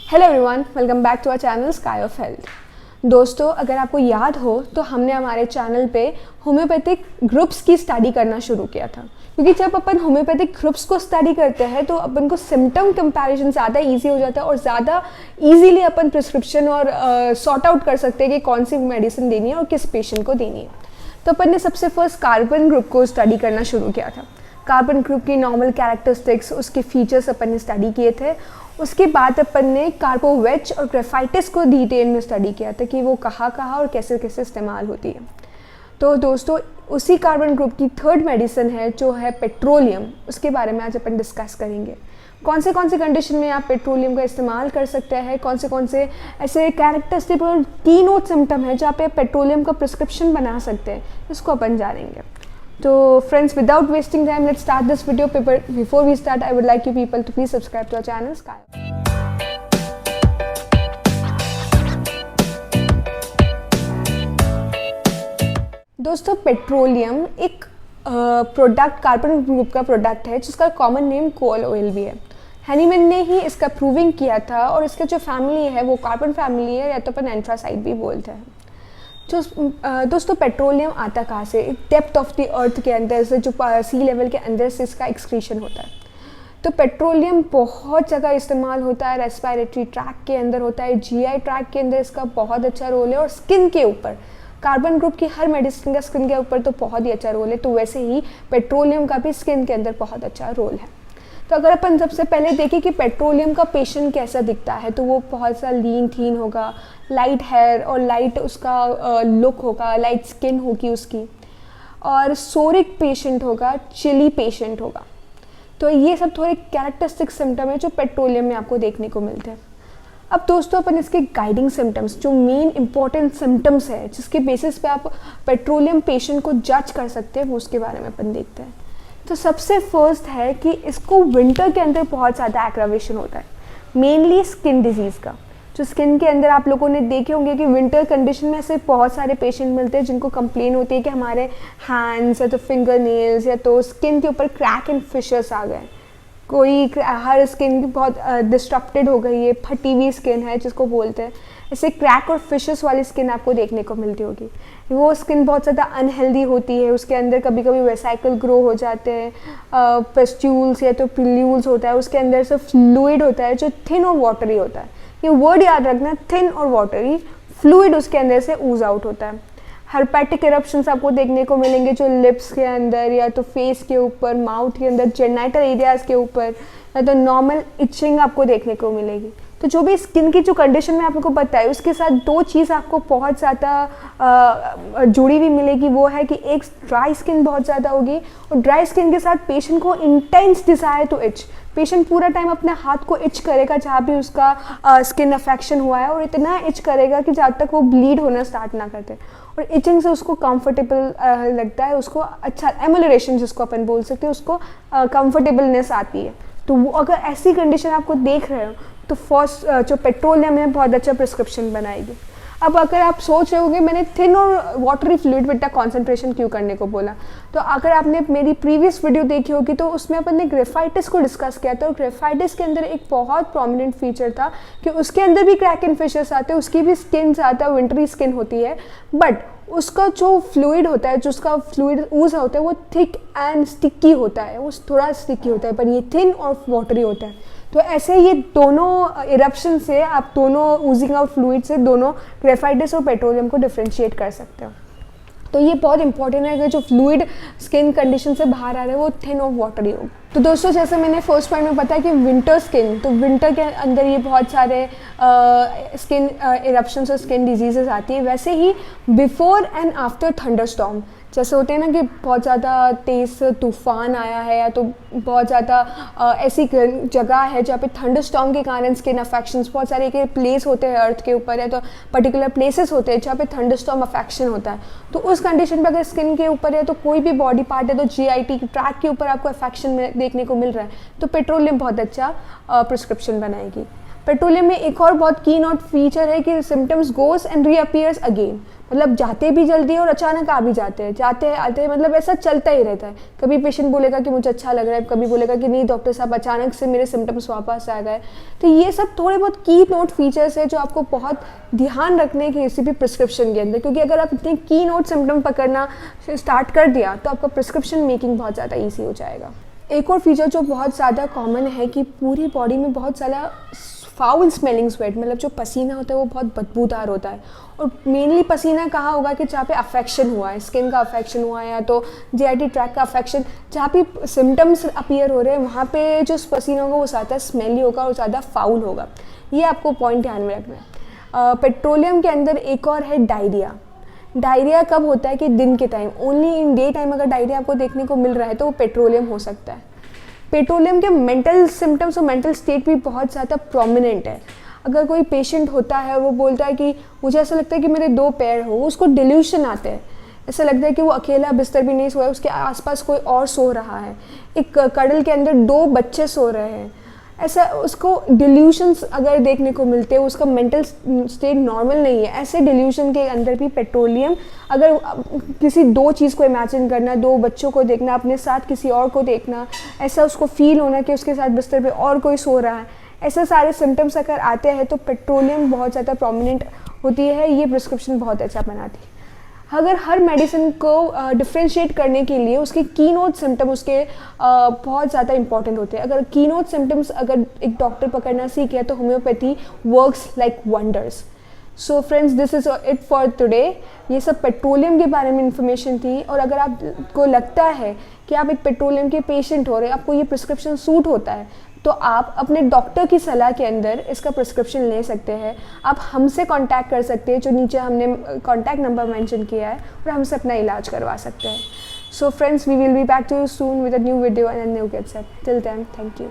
Hello everyone, welcome back to our channel sky of health. दोस्तों, अगर आपको याद हो तो हमने हमारे चैनल पे होम्योपैथिक ग्रुप्स की स्टडी करना शुरू किया था, क्योंकि जब अपन होम्योपैथिक ग्रुप्स को स्टडी करते हैं तो अपन को सिम्टम कंपैरिजन ज़्यादा इजी हो जाता है और ज़्यादा इजीली अपन प्रिस्क्रिप्शन और सॉर्ट आउट कर सकते हैं कि कौन सी मेडिसिन देनी है और किस पेशेंट को देनी है। तो अपन ने सबसे फर्स्ट कार्बन ग्रुप को स्टडी करना शुरू किया था। कार्बन ग्रुप की नॉर्मल कैरेक्टरिस्टिक्स, उसके फीचर्स अपन ने स्टडी किए थे। उसके बाद अपन ने कार्बोवेच और ग्रेफाइटिस को डिटेल में स्टडी किया था कि वो कहाँ और कैसे कैसे इस्तेमाल होती है। तो दोस्तों, उसी कार्बन ग्रुप की थर्ड मेडिसिन है जो है पेट्रोलियम। उसके बारे में आज अपन डिस्कस करेंगे। कौन से कंडीशन में आप पेट्रोलियम का इस्तेमाल कर सकते हैं, कौन से ऐसे कैरेक्टरिस्टिक और की नोट सिम्टम है जहाँ पे पेट्रोलियम का प्रिस्क्रिप्शन बना सकते हैं, इसको अपन जानेंगे। So friends, without wasting time, let's start this video. Before we start, I would like you people to please subscribe to our channel Sky. दोस्तों, पेट्रोलियम एक प्रोडक्ट, कार्बन ग्रुप का प्रोडक्ट है जिसका कॉमन नेम कोल ऑयल भी है। Hahnemann ने ही इसका proving किया था और इसका जो फैमिली है वो कार्बन फैमिली है, या तो अपन एंथ्रासाइड भी बोलते हैं। दोस्तों, पेट्रोलियम आता कहाँ से? डेप्थ ऑफ द अर्थ के अंदर से, जो सी लेवल के अंदर से इसका एक्सक्रीशन होता है। तो पेट्रोलियम बहुत जगह इस्तेमाल होता है। रेस्पिरेटरी ट्रैक के अंदर होता है, जीआई ट्रैक के अंदर इसका बहुत अच्छा रोल है, और स्किन के ऊपर, कार्बन ग्रुप की हर मेडिसिन का स्किन के ऊपर तो बहुत ही अच्छा रोल है, तो वैसे ही पेट्रोलियम का भी स्किन के अंदर बहुत अच्छा रोल है। तो अगर अपन सबसे पहले देखें कि पेट्रोलियम का पेशेंट कैसा दिखता है, तो वो बहुत सा लीन थीन होगा, लाइट हेयर और लाइट उसका लुक होगा, लाइट स्किन होगी उसकी, और सोरिक पेशेंट होगा, चिली पेशेंट होगा। तो ये सब थोड़े कैरेक्टरिस्टिक सिम्टम है जो पेट्रोलियम में आपको देखने को मिलते हैं। अब दोस्तों, अपन इसके गाइडिंग सिम्टम्स, जो मेन इंपॉर्टेंट सिम्टम्स है जिसके बेसिस पे आप पेट्रोलियम पेशेंट को जज कर सकते हैं, वो उसके बारे में अपन देखते हैं। तो सबसे फर्स्ट है कि इसको विंटर के अंदर बहुत ज़्यादा एग्रावेशन होता है, मेनली स्किन डिजीज़ का। जो स्किन के अंदर आप लोगों ने देखे होंगे कि विंटर कंडीशन में ऐसे बहुत सारे पेशेंट मिलते हैं जिनको कंप्लेन होती है कि हमारे हैंड्स या तो फिंगर नेल्स या तो स्किन के ऊपर क्रैक एंड फिशर्स आ गए, कोई हर स्किन की बहुत डिस्ट्रप्टेड हो गई है, फटी हुई स्किन है जिसको बोलते हैं। ऐसे क्रैक और फिशेस वाली स्किन आपको देखने को मिलती होगी। वो स्किन बहुत ज़्यादा अनहेल्दी होती है, उसके अंदर कभी कभी वेसाइकल ग्रो हो जाते हैं, पेस्ट्यूल्स या तो पिल्यूल्स होता है, उसके अंदर से फ्लूइड होता है जो थिन और वाटरी होता है। ये वर्ड याद रखना, थिन और वाटरी, फ्लूइड उसके अंदर से ऊज आउट होता है। हर्पेटिक इरप्शंस आपको देखने को मिलेंगे जो लिप्स के अंदर या तो फेस के ऊपर, माउथ के अंदर, जेनाइटल एरियाज के ऊपर, या तो नॉर्मल इचिंग आपको देखने को मिलेगी। तो जो भी स्किन की जो कंडीशन में आपको बताई, उसके साथ दो चीज़ आपको बहुत ज़्यादा जुड़ी हुई मिलेगी। वो है कि एक ड्राई स्किन बहुत ज़्यादा होगी, और ड्राई स्किन के साथ पेशेंट को intense desire to itch. Patient पूरा टाइम अपने हाथ को इच करेगा जहाँ भी उसका स्किन अफेक्शन हुआ है, और इतना इच करेगा कि जब तक वो ब्लीड होना स्टार्ट ना करते, और इचिंग से उसको कंफर्टेबल लगता है, उसको अच्छा एमुलरेशन जिसको अपन बोल सकते हैं, उसको कंफर्टेबलनेस आती है। तो वो अगर ऐसी कंडीशन आपको देख रहे हो तो फर्स्ट जो पेट्रोलियम है बहुत अच्छा प्रिस्क्रिप्शन बनाएगी। अब अगर आप सोच रहे होगे मैंने थिन और वाटरी फ्लूइड बेटा कॉन्सेंट्रेशन क्यों करने को बोला, तो अगर आपने मेरी प्रीवियस वीडियो देखी होगी तो उसमें अपन ने ग्रेफाइटिस को डिस्कस किया था, और ग्रेफाइटिस के अंदर एक बहुत प्रोमिनेंट फीचर था कि उसके अंदर भी क्रैक एंड फिशर्स आते हैं, उसकी भी स्किन ज़्यादा विंटरी स्किन होती है, बट उसका जो फ्लूइड होता है, जो उसका फ्लूइड ऊज होता है, वो थिक एंड स्टिकी होता है, वो थोड़ा स्टिकी होता है, पर ये थिन और वाटरी होता है। तो ऐसे ये दोनों इरप्शन से, आप दोनों ऊजिंग आउट फ्लूइड से दोनों ग्रेफाइटिस और पेट्रोलियम को डिफ्रेंशिएट कर सकते हो। तो ये बहुत इंपॉर्टेंट है कि जो फ्लूइड स्किन कंडीशन से बाहर आ रहा है वो थिन और वाटरी हो। तो दोस्तों, जैसे मैंने फर्स्ट पॉइंट में बताया कि विंटर स्किन, तो विंटर के अंदर ये बहुत सारे स्किन इरप्शंस और स्किन डिजीजेस आती है। वैसे ही बिफोर एंड आफ्टर थंडरस्टॉर्म, जैसे होते हैं ना कि बहुत ज़्यादा तेज़ तूफान आया है, या तो बहुत ज़्यादा ऐसी जगह है जहाँ पे थंडरस्टॉर्म के कारण स्किन अफेक्शंस, बहुत सारे के प्लेस होते हैं अर्थ के ऊपर, या तो पर्टिकुलर प्लेसेस होते हैं जहाँ पे थंडरस्टॉर्म अफेक्शन होता है। तो उस कंडीशन पे अगर स्किन के ऊपर है तो कोई भी बॉडी पार्ट है, तो जीआईटी ट्रैक के ऊपर आपको अफेक्शन देखने को मिल रहा है, तो पेट्रोलियम बहुत अच्छा प्रिस्क्रिप्शन बनाएगी। पेट्रोलियम में एक और बहुत की नोट फीचर है कि सिम्टम्स गोज एंड रीअपीयर्स अगेन। मतलब जाते भी जल्दी और अचानक आ भी जाते हैं, जाते हैं आते हैं, मतलब ऐसा चलता ही रहता है। कभी पेशेंट बोलेगा कि मुझे अच्छा लग रहा है, कभी बोलेगा कि नहीं डॉक्टर साहब अचानक से मेरे सिम्टम्स वापस आ गए। तो ये सब थोड़े बहुत की नोट फीचर्स है जो आपको बहुत ध्यान रखने की किसी भी प्रिस्क्रिप्शन के अंदर, क्योंकि अगर आप इतने की नोट सिम्टम पकड़ना स्टार्ट कर दिया तो आपका प्रिस्क्रिप्शन मेकिंग बहुत ज़्यादा ईजी हो जाएगा। एक और फीचर जो बहुत ज़्यादा कॉमन है कि पूरी बॉडी में बहुत ज़्यादा फाउल स्मेलिंग स्वेट, मतलब जो पसीना होता है वो बहुत बदबूदार होता है। और मेनली पसीना कहाँ होगा कि जहाँ पे अफेक्शन हुआ है, स्किन का अफेक्शन हुआ है या तो जीआईटी ट्रैक का अफेक्शन, जहाँ पे सिम्टम्स अपीयर हो रहे हैं वहाँ पे जो पसीना होगा वो ज़्यादा स्मेली होगा और ज़्यादा फाउल होगा। ये आपको पॉइंट ध्यान में रखना है। पेट्रोलियम के अंदर एक और है डायरिया। डायरिया कब होता है कि दिन के time, only in day time अगर डायरिया आपको देखने को मिल रहा है तो वो पेट्रोलियम हो सकता है। पेट्रोलियम के मेंटल सिम्टम्स और मेंटल स्टेट भी बहुत ज़्यादा प्रोमिनेंट है। अगर कोई पेशेंट होता है और वो बोलता है कि मुझे ऐसा लगता है कि मेरे 2 पैर हो, उसको डिल्यूशन आते हैं, ऐसा लगता है कि वो अकेला बिस्तर भी नहीं सोया, उसके आसपास कोई और सो रहा है, एक कडल के अंदर 2 बच्चे सो रहे हैं, ऐसा उसको डिल्यूशंस अगर देखने को मिलते हैं, उसका मेंटल स्टेट नॉर्मल नहीं है। ऐसे डिल्यूशन के अंदर भी पेट्रोलियम, अगर किसी 2 चीज़ को इमेजिन करना, 2 बच्चों को देखना, अपने साथ किसी और को देखना, ऐसा उसको फील होना कि उसके साथ बिस्तर पे और कोई सो रहा है, ऐसे सारे सिम्टम्स अगर आते हैं तो पेट्रोलियम बहुत ज़्यादा प्रोमिनेंट होती है। ये प्रिस्क्रिप्शन बहुत अच्छा बनाती है। अगर हर मेडिसिन को डिफ्रेंशिएट करने के लिए उसके की नोट सिम्टम उसके बहुत ज़्यादा इंपॉर्टेंट होते हैं। अगर की नोट सिम्टम्स अगर एक डॉक्टर पकड़ना सीखे तो homeopathy works like wonders. So friends, this is it for today. ये सब पेट्रोलियम के बारे में इंफॉर्मेशन थी। और अगर आपको लगता है कि आप एक पेट्रोलियम के पेशेंट हो रहे हैं, आपको ये प्रिस्क्रिप्शन सूट होता है, तो आप अपने डॉक्टर की सलाह के अंदर इसका प्रिस्क्रिप्शन ले सकते हैं। आप हमसे कांटेक्ट कर सकते हैं, जो नीचे हमने कांटेक्ट नंबर मेंशन किया है, और हमसे अपना इलाज करवा सकते हैं। So friends, we will be back to you soon with a new video and a new get set. Till then, thank you.